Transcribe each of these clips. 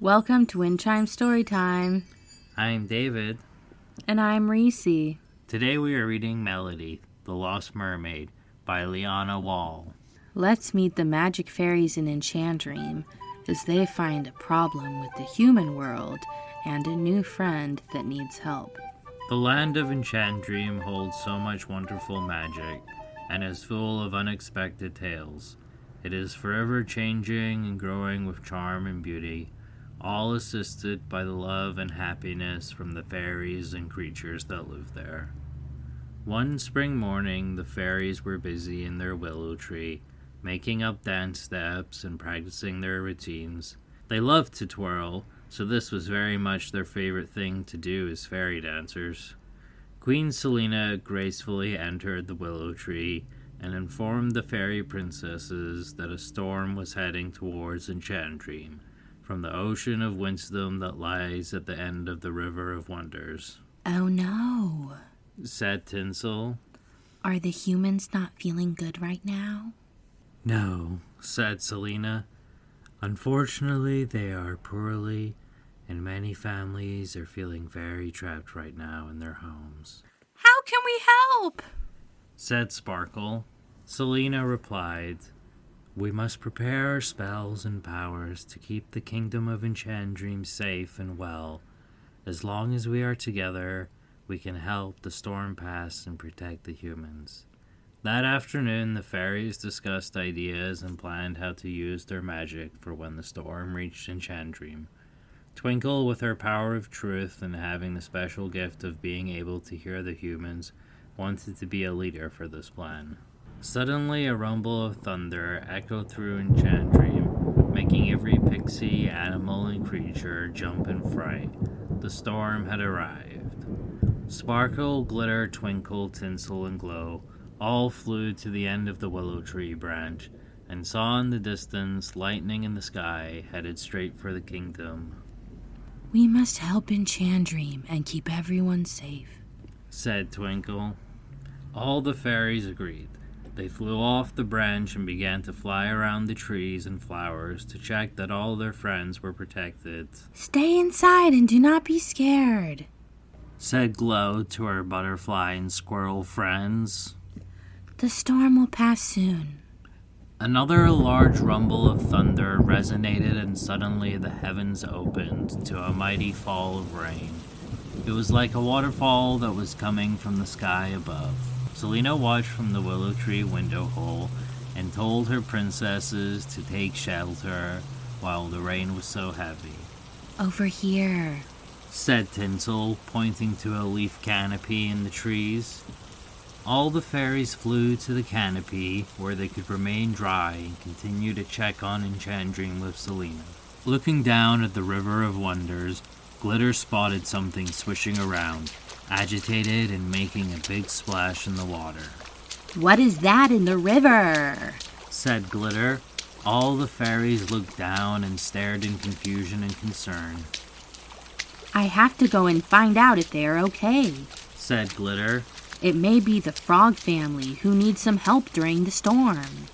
Welcome to Windchime Storytime. I'm David. And I'm Reese. Today we are reading Melody, The Lost Mermaid by Liana Wall. Let's meet the magic fairies in Enchandream as they find a problem with the human world and a new friend that needs help. The land of Enchandream holds so much wonderful magic and is full of unexpected tales. It is forever changing and growing with charm and beauty, all assisted by the love and happiness from the fairies and creatures that live there. One spring morning, the fairies were busy in their willow tree, making up dance steps and practicing their routines. They loved to twirl, so this was very much their favorite thing to do as fairy dancers. Queen Selina gracefully entered the willow tree and informed the fairy princesses that a storm was heading towards Enchandream, from the ocean of wisdom that lies at the end of the River of Wonders. Oh no, said Tinsel. Are the humans not feeling good right now? No, said Selina. Unfortunately, they are poorly, and many families are feeling very trapped right now in their homes. How can we help? Said Sparkle. Selina replied, We must prepare our spells and powers to keep the kingdom of Enchandream safe and well. As long as we are together, we can help the storm pass and protect the humans. That afternoon, the fairies discussed ideas and planned how to use their magic for when the storm reached Enchandream. Twinkle, with her power of truth and having the special gift of being able to hear the humans, wanted to be a leader for this plan. Suddenly, a rumble of thunder echoed through Enchandream, making every pixie, animal, and creature jump in fright. The storm had arrived. Sparkle, Glitter, Twinkle, Tinsel, and Glow all flew to the end of the willow tree branch and saw in the distance lightning in the sky headed straight for the kingdom. We must help Enchandream and keep everyone safe, said Twinkle. All the fairies agreed. They flew off the branch and began to fly around the trees and flowers to check that all their friends were protected. Stay inside and do not be scared, said Glow to her butterfly and squirrel friends. The storm will pass soon. Another large rumble of thunder resonated, and suddenly the heavens opened to a mighty fall of rain. It was like a waterfall that was coming from the sky above. Selina watched from the willow tree window hole and told her princesses to take shelter while the rain was so heavy. Over here, said Tinsel, pointing to a leaf canopy in the trees. All the fairies flew to the canopy where they could remain dry and continue to check on Enchandream with Selina. Looking down at the River of Wonders, Glitter spotted something swishing around, agitated and making a big splash in the water. What is that in the river? Said Glitter. All the fairies looked down and stared in confusion and concern. I have to go and find out if they are okay, said Glitter. It may be the frog family who needs some help during the storm.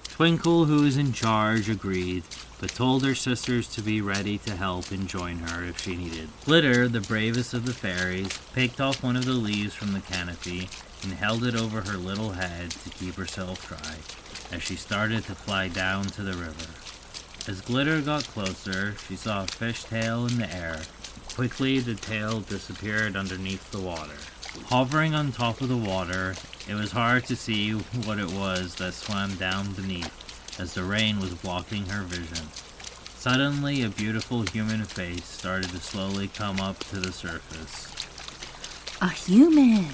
Twinkle, who was in charge, agreed, but told her sisters to be ready to help and join her if she needed. Glitter, the bravest of the fairies, picked off one of the leaves from the canopy and held it over her little head to keep herself dry as she started to fly down to the river. As Glitter got closer, she saw a fishtail in the air. Quickly, the tail disappeared underneath the water. Hovering on top of the water, it was hard to see what it was that swam down beneath, as the rain was blocking her vision. Suddenly, a beautiful human face started to slowly come up to the surface. A human,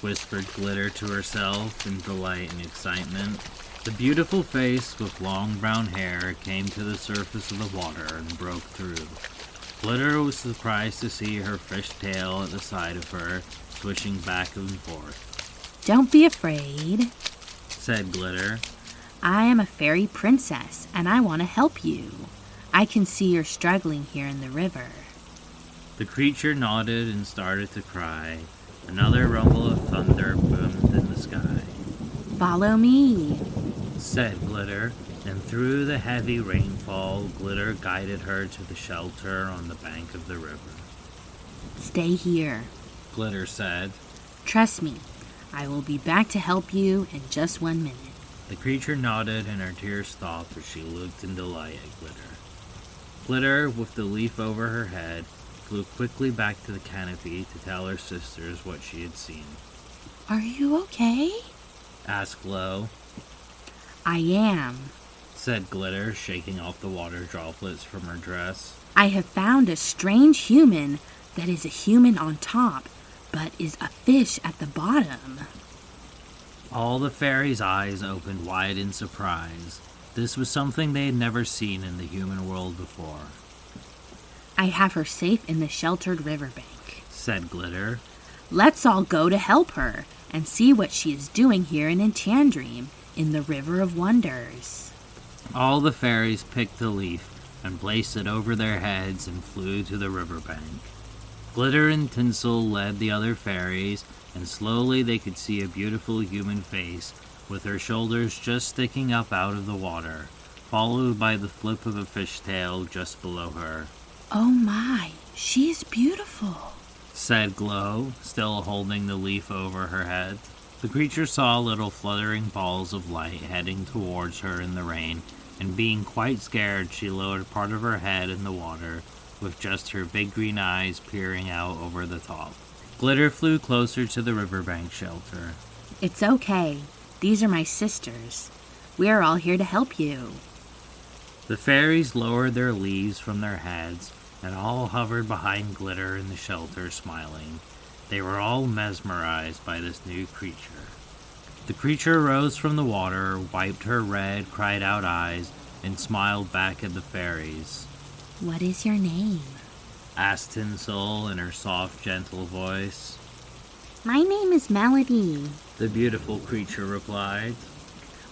whispered Glitter to herself in delight and excitement. The beautiful face with long brown hair came to the surface of the water and broke through. Glitter was surprised to see her fish tail at the side of her, swishing back and forth. Don't be afraid, said Glitter. I am a fairy princess, and I want to help you. I can see you're struggling here in the river. The creature nodded and started to cry. Another rumble of thunder boomed in the sky. Follow me, said Glitter, and through the heavy rainfall, Glitter guided her to the shelter on the bank of the river. Stay here, Glitter said. Trust me, I will be back to help you in just 1 minute. The creature nodded and her tears stopped as she looked in delight at Glitter. Glitter, with the leaf over her head, flew quickly back to the canopy to tell her sisters what she had seen. Are you okay? Asked Glow. I am, said Glitter, shaking off the water droplets from her dress. I have found a strange human that is a human on top, but is a fish at the bottom. All the fairies' eyes opened wide in surprise. This was something they had never seen in the human world before. I have her safe in the sheltered riverbank, said Glitter. Let's all go to help her and see what she is doing here in Enchandream in the River of Wonders. All the fairies picked the leaf and placed it over their heads and flew to the riverbank. Glitter and Tinsel led the other fairies, and slowly they could see a beautiful human face with her shoulders just sticking up out of the water, followed by the flip of a fishtail just below her. Oh my, she is beautiful, said Glow, still holding the leaf over her head. The creature saw little fluttering balls of light heading towards her in the rain, and being quite scared, she lowered part of her head in the water, with just her big green eyes peering out over the top. Glitter flew closer to the riverbank shelter. It's okay. These are my sisters. We are all here to help you. The fairies lowered their leaves from their heads and all hovered behind Glitter in the shelter, smiling. They were all mesmerized by this new creature. The creature rose from the water, wiped her red, cried-out eyes, and smiled back at the fairies. What is your name? Asked Tinsel in her soft, gentle voice. My name is Melody, the beautiful creature replied.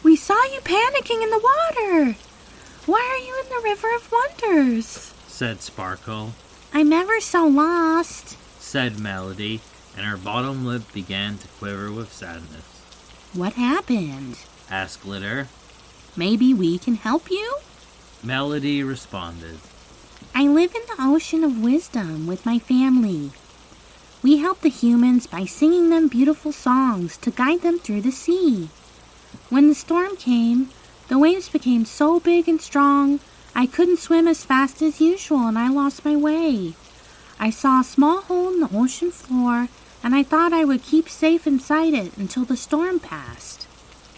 We saw you panicking in the water. Why are you in the River of Wonders? Said Sparkle. I'm ever so lost, said Melody, and her bottom lip began to quiver with sadness. What happened? Asked Glitter. Maybe we can help you? Melody responded. I live in the Ocean of Wisdom with my family. We help the humans by singing them beautiful songs to guide them through the sea. When the storm came, the waves became so big and strong, I couldn't swim as fast as usual and I lost my way. I saw a small hole in the ocean floor and I thought I would keep safe inside it until the storm passed.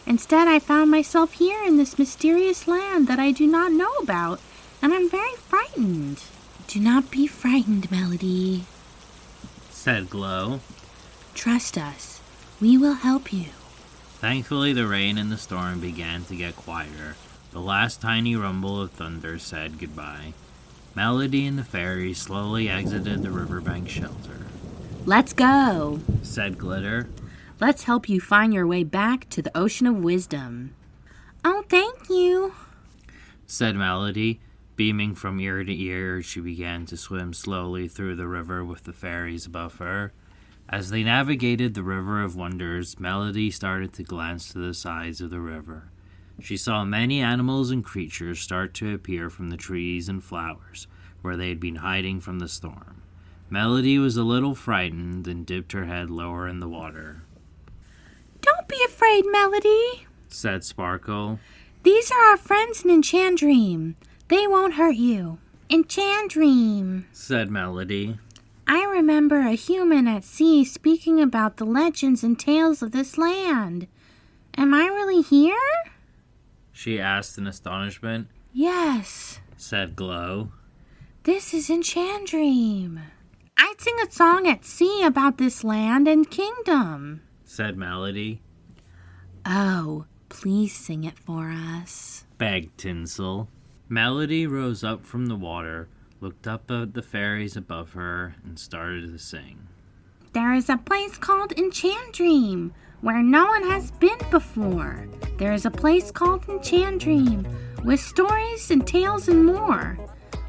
Instead, I found myself here in this mysterious land that I do not know about, and I'm very frightened. Do not be frightened, Melody, said Glow. Trust us. We will help you. Thankfully, the rain and the storm began to get quieter. The last tiny rumble of thunder said goodbye. Melody and the fairies slowly exited the riverbank shelter. Let's go, said Glitter. Let's help you find your way back to the Ocean of Wisdom. Oh, thank you, said Melody. Beaming from ear to ear, she began to swim slowly through the river with the fairies above her. As they navigated the River of Wonders, Melody started to glance to the sides of the river. She saw many animals and creatures start to appear from the trees and flowers, where they had been hiding from the storm. Melody was a little frightened and dipped her head lower in the water. Don't be afraid, Melody, said Sparkle. These are our friends in Enchandream. They won't hurt you. Enchandream, said Melody. I remember a human at sea speaking about the legends and tales of this land. Am I really here? She asked in astonishment. Yes, said Glow. This is Enchandream. I'd sing a song at sea about this land and kingdom, said Melody. Oh, please sing it for us, begged Tinsel. Melody rose up from the water, looked up at the fairies above her, and started to sing. There is a place called Enchandream, where no one has been before. There is a place called Enchandream, with stories and tales and more.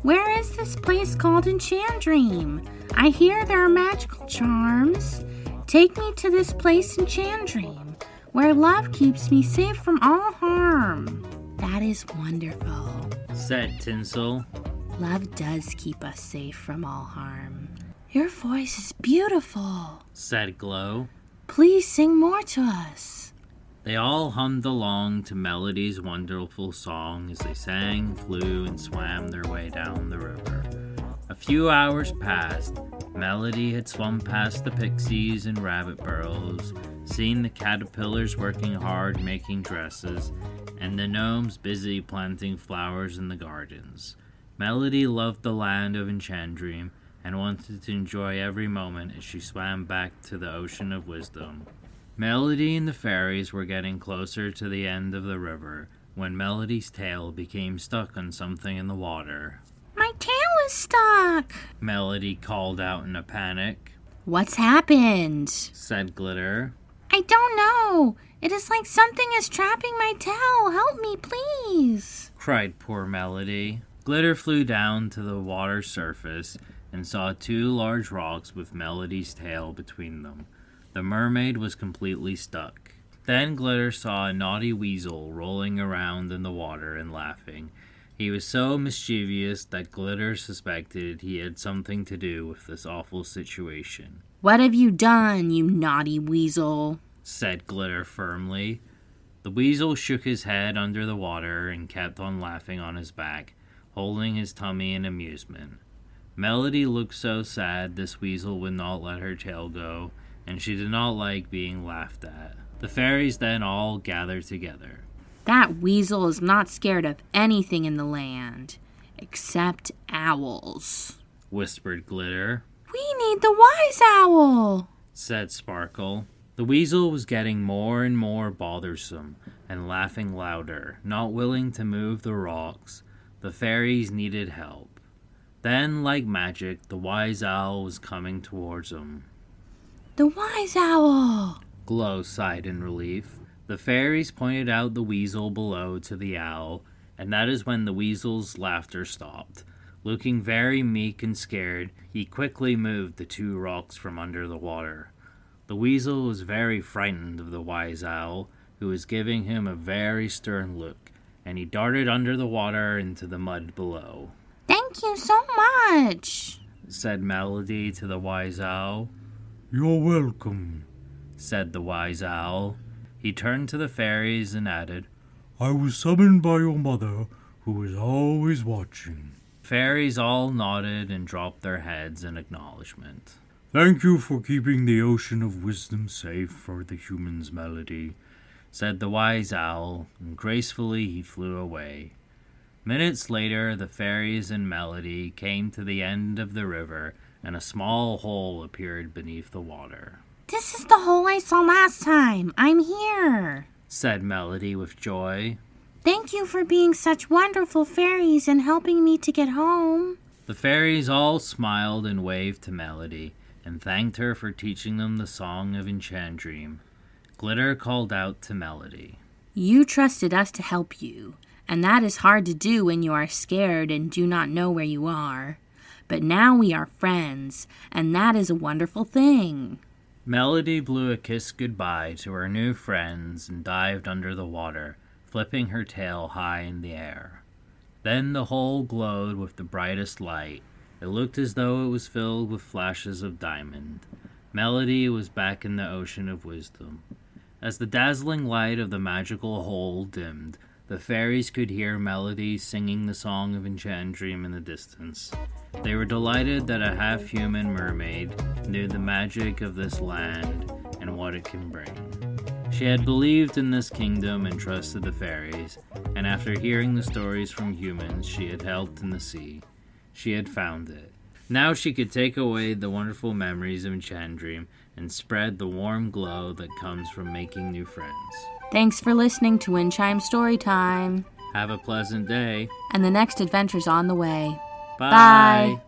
Where is this place called Enchandream? I hear there are magical charms. Take me to this place Enchandream, where love keeps me safe from all harm. That That is wonderful, said Tinsel. Love does keep us safe from all harm. Your voice is beautiful, said Glow. Please sing more to us. They all hummed along to Melody's wonderful song as they sang, flew, and swam their way down the river. A few hours passed. Melody had swum past the pixies and rabbit burrows, seen the caterpillars working hard making dresses, and the gnomes busy planting flowers in the gardens. Melody loved the land of Enchandream and wanted to enjoy every moment as she swam back to the ocean of wisdom. Melody and the fairies were getting closer to the end of the river when Melody's tail became stuck on something in the water. My tail is stuck, Melody called out in a panic. What's happened? Said Glitter. I don't know. It is like something is trapping my tail. Help me, please, cried poor Melody. Glitter flew down to the water surface and saw 2 large rocks with Melody's tail between them. The mermaid was completely stuck. Then Glitter saw a naughty weasel rolling around in the water and laughing. He was so mischievous that Glitter suspected he had something to do with this awful situation. What have you done, you naughty weasel? Said Glitter firmly. The weasel shook his head under the water and kept on laughing on his back, holding his tummy in amusement. Melody looked so sad this weasel would not let her tail go, and she did not like being laughed at. The fairies then all gathered together. That weasel is not scared of anything in the land, except owls, whispered Glitter. We need the wise owl, said Sparkle. The weasel was getting more and more bothersome and laughing louder, not willing to move the rocks. The fairies needed help. Then, like magic, the wise owl was coming towards them. The wise owl! Glow sighed in relief. The fairies pointed out the weasel below to the owl, and that is when the weasel's laughter stopped. Looking very meek and scared, he quickly moved the 2 rocks from under the water. The weasel was very frightened of the wise owl, who was giving him a very stern look, and he darted under the water into the mud below. Thank you so much, said Melody to the wise owl. You're welcome, said the wise owl. He turned to the fairies and added, I was summoned by your mother, who is always watching. Fairies all nodded and dropped their heads in acknowledgement. Thank you for keeping the ocean of wisdom safe for the humans, Melody, said the wise owl, and gracefully he flew away. Minutes later, the fairies and Melody came to the end of the river, and a small hole appeared beneath the water. This is the hole I saw last time. I'm here, said Melody with joy. Thank you for being such wonderful fairies and helping me to get home. The fairies all smiled and waved to Melody, and thanked her for teaching them the song of Enchandream. Glitter called out to Melody. You trusted us to help you, and that is hard to do when you are scared and do not know where you are. But now we are friends, and that is a wonderful thing. Melody blew a kiss goodbye to her new friends and dived under the water, flipping her tail high in the air. Then the hole glowed with the brightest light. It looked as though it was filled with flashes of diamond. Melody was back in the ocean of wisdom. As the dazzling light of the magical hole dimmed, the fairies could hear Melody singing the song of Enchandream in the distance. They were delighted that a half-human mermaid knew the magic of this land and what it can bring. She had believed in this kingdom and trusted the fairies, and after hearing the stories from humans she had helped in the sea, she had found it. Now she could take away the wonderful memories of Enchandream and spread the warm glow that comes from making new friends. Thanks for listening to Windchime Storytime. Have a pleasant day. And the next adventure's on the way. Bye.